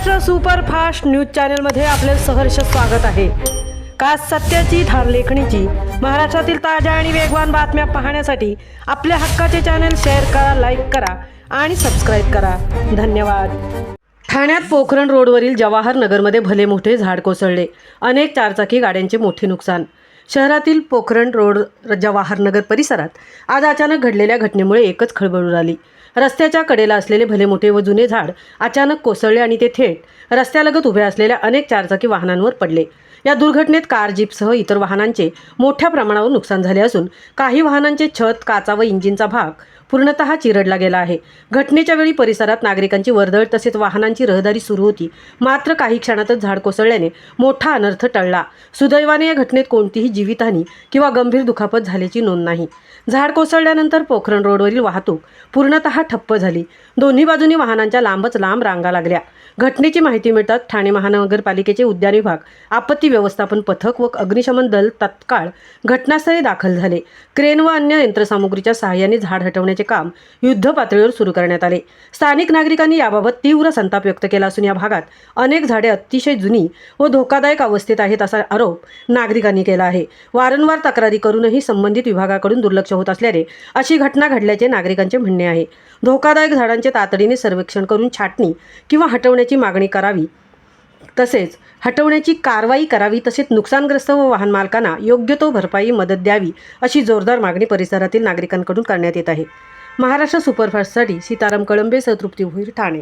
Maharashtra superfast news चॅनलमध्ये आपले सहर्ष स्वागत आहे। खास सत्याची धार लेखणीची महाराष्ट्रातील ताज्या आणि वेगवान बातम्या पाहण्यासाठी आपल्या हक्काचे चॅनल शेअर करा, लाईक करा आणि सबस्क्राइब करा। धन्यवाद। ठाण्यात पोखरण रोडवरील जवाहर नगरमध्ये भले मोठे झाड कोसळले, अनेक चारचाकी गाड्यांचे मोठे नुकसान। शहरातील पोखरण रोड जवाहर नगर परिसरात आज अचानक घडलेल्या घटनेमुळे एकच खळबळ उडाली। रस्त्याच्या कडेला असलेले भले मोठे व जुने झाड अचानक कोसळले आणि ते थेट रस्त्यालगत उभ्या असलेल्या अनेक चारचाकी वाहनांवर पडले। या दुर्घटनेत कार, जीपसह इतर वाहनांचे मोठ्या प्रमाणावर नुकसान झाले असून काही वाहनांचे छत, काचा व इंजिनचा भाग पूर्णतः चिरडला गेला आहे। घटनेच्या वेळी परिसरात नागरिकांची वर्दळ तसेच वाहनांची रहदारी सुरू होती, मात्र काही क्षणातच झाड कोसळल्याने मोठा अनर्थ टळला। सुदैवाने या घटनेत कोणतीही जीवितहानी किंवा गंभीर दुखापत झाल्याची नोंद नाही। झाड कोसळल्यानंतर पोखरण रोडवरील वाहतूक पूर्णतः ठप्प झाली। दोन्ही बाजूनी वाहनांच्या लांबच लांब रांगा लागल्या। घटनेची माहिती मिळताच ठाणे महानगरपालिकेचे उद्यान विभाग, आपत्ती व्यवस्थापन पथक व अग्निशमन दल तत्काळ घटनास्थळी दाखल झाले। क्रेन व अन्य यंत्रसामुग्रीच्या सहाय्याने झाड हटवण्याचे काम युद्धपातळीवर सुरू करण्यात आले। स्थानिक नागरिकांनी याबाबत तीव्र संताप व्यक्त केला असून या भागात अनेक झाडे अतिशय जुनी व धोकादायक अवस्थेत आहेत असा आरोप नागरिकांनी केला आहे। वारंवार तक्रारी करूनही संबंधित विभागाकडून दुर्लक्ष होत असल्याने अशी घटना घडल्याचे नागरिकांचे म्हणणे आहे। धोकादायक झाडांचे तातडीने सर्वेक्षण करून छाटणी किंवा हटवण्याची मागणी करावी, तसेच हटवण्याची कारवाई करावी, तसेच नुकसानग्रस्त व वाहन मालकांना योग्य तो भरपाई मदत द्यावी अशी जोरदार मागणी परिसरातील नागरिकांकडून करण्यात येत आहे। महाराष्ट्र सुपरफास्टसाठी सीताराम कळंबे, तृप्ती भोईर, ठाणे।